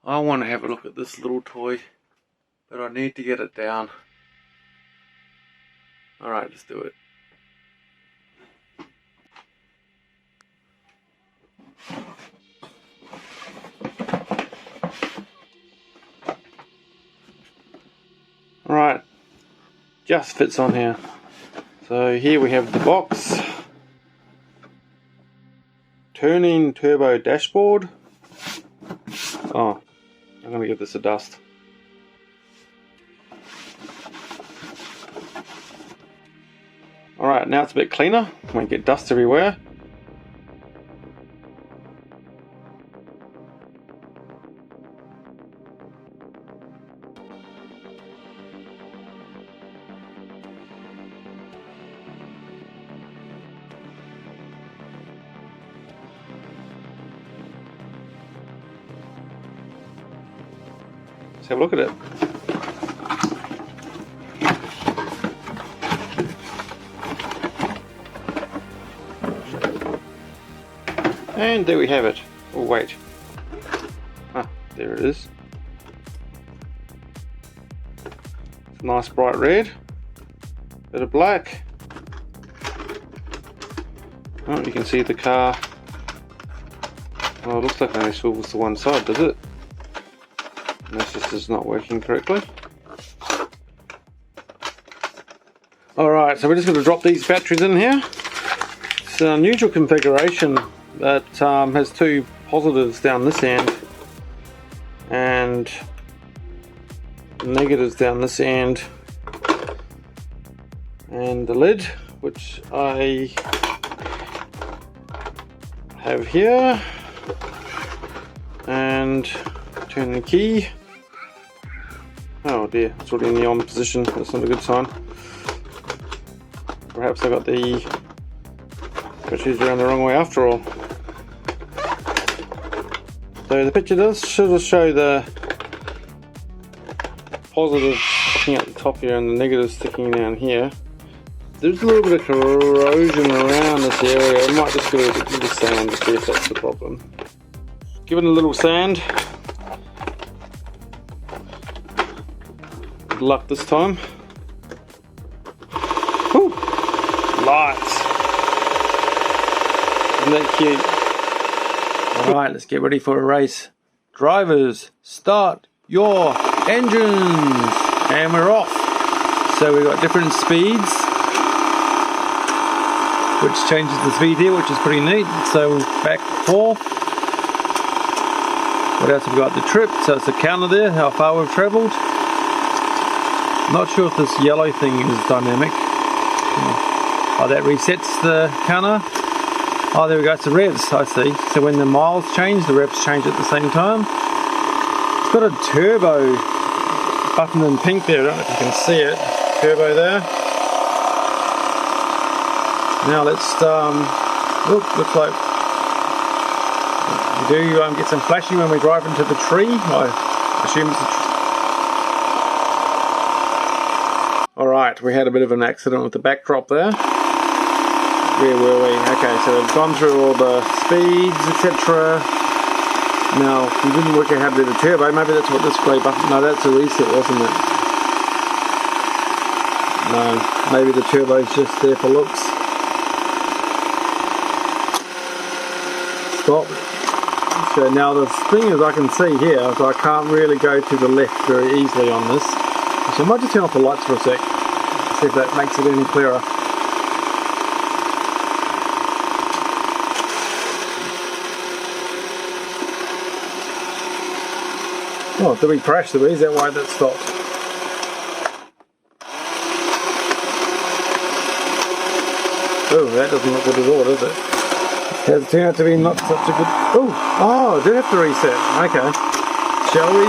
I want to have a look at this little toy, but I need to get it down. Alright, let's do it. Alright, just fits on here. So here we have the box. Turning turbo dashboard. Oh, I'm going to give this a dust. Alright, now it's a bit cleaner. Won't get dust everywhere. Let's have a look at it. And there we have it. Oh wait. Ah, there it is. It's a nice bright red. Bit of black. Oh, you can see the car. Oh, it looks like it only swivels to one side, does it? Unless this is not working correctly. Alright, so we're just going to drop these batteries in here. It's an unusual configuration that has two positives down this end and negatives down this end, and the lid, which I have here, and turn the key. Oh dear, it's already in the on position. That's not a good sign. Perhaps I got the batteries around the wrong way after all. So the picture does sort of show the positive sticking at the top here and the negative sticking down here. There's a little bit of corrosion around this area. I might just give it a little sand to see if that's the problem. Give it a little sand. Good luck this time. Whew. Lights. Isn't that cute? Alright, let's get ready for a race. Drivers, start your engines! And we're off. So we've got different speeds, which changes the speed here, which is pretty neat. So back, forth. What else have we got? The trip, so it's a counter there, how far we've travelled. Not sure if this yellow thing is dynamic. Oh, that resets the counter. Oh, there we go, it's the revs, I see. So when the miles change, the revs change at the same time. It's got a turbo button in pink there, I don't know if you can see it. Turbo there. Now let's, looks like we do get some flashing when we drive into the tree. I assume it's a tree. Alright, we had a bit of an accident with the backdrop there. Where were we? Okay, so we've gone through all the speeds, etc. Now, we didn't work out how to do the turbo. Maybe that's what this grey button... No, that's a reset, wasn't it? No, maybe the turbo's just there for looks. Stop. So now the thing is, I can see here, so I can't really go to the left very easily on this. So I might just turn off the lights for a sec. See if that makes it any clearer. Oh, did we crash? Did we? Is that why that stopped? Oh, that doesn't look good at all, does it? It has turned out to be not such a good... Oh, I did have to reset. Okay. Shall we?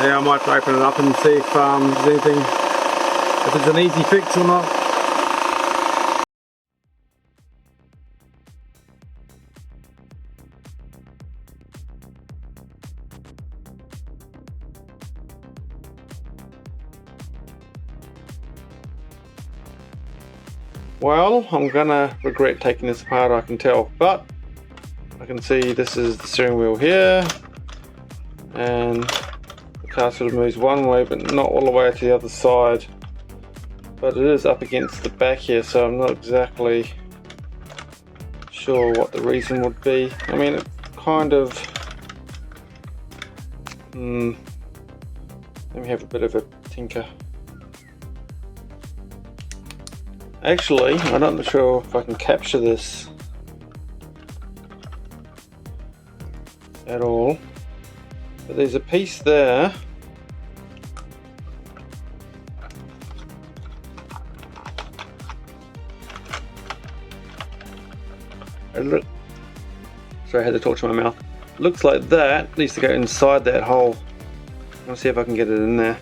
Yeah, I might open it up and see if there's anything... if it's an easy fix or not. Well, I'm gonna regret taking this apart, I can tell, but I can see this is the steering wheel here, and the car sort of moves one way but not all the way to the other side, but it is up against the back here, so I'm not exactly sure what the reason would be. I mean, it kind of let me have a bit of a tinker. Actually, I'm not sure if I can capture this at all, but there's a piece there sorry, I had to torch my mouth. Looks like that needs to go inside that hole. I'll see if I can get it in there.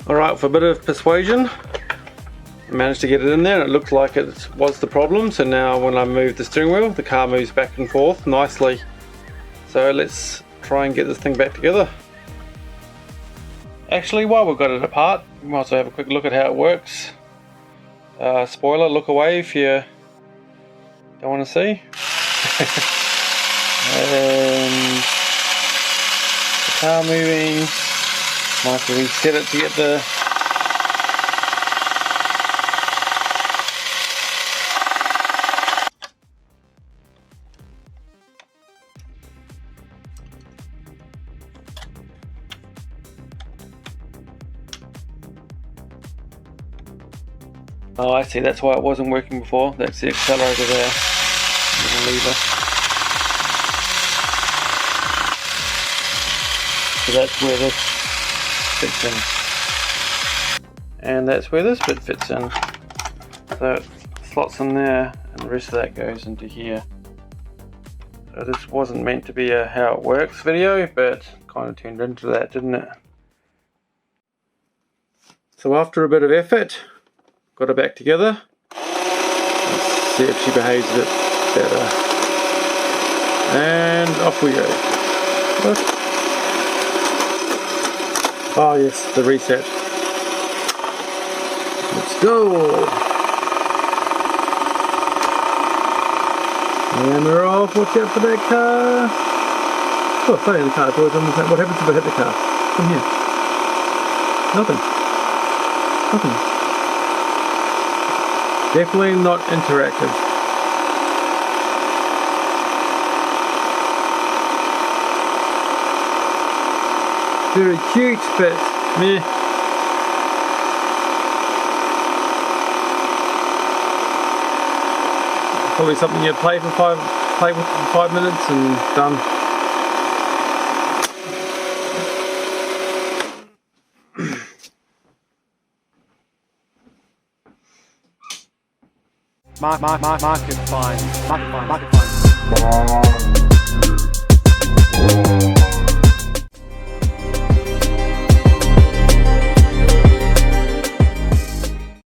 Alright, for a bit of persuasion, I managed to get it in there. It looked like it was the problem, so now when I move the steering wheel, the car moves back and forth nicely. So let's try and get this thing back together. Actually, while we've got it apart, we might also have a quick look at how it works. Spoiler, look away if you don't want to see. And the car moving. Might have to reset it to get the oh, I see, that's why it wasn't working before. That's the accelerator there. Little lever. So that's where this fits in. And that's where this bit fits in. So it slots in there and the rest of that goes into here. So this wasn't meant to be a how it works video, but kind of turned into that, didn't it? So after a bit of effort, got her back together. Let's see if she behaves a bit better. And off we go. Look. Oh yes, the reset. Let's go. And we're off. Watch out for that car. Oh, sorry, the car. What happens if I hit the car? Come here. Nothing. Nothing. Definitely not interactive. Very cute, but meh. Probably something you play with for 5 minutes and done. Market fine.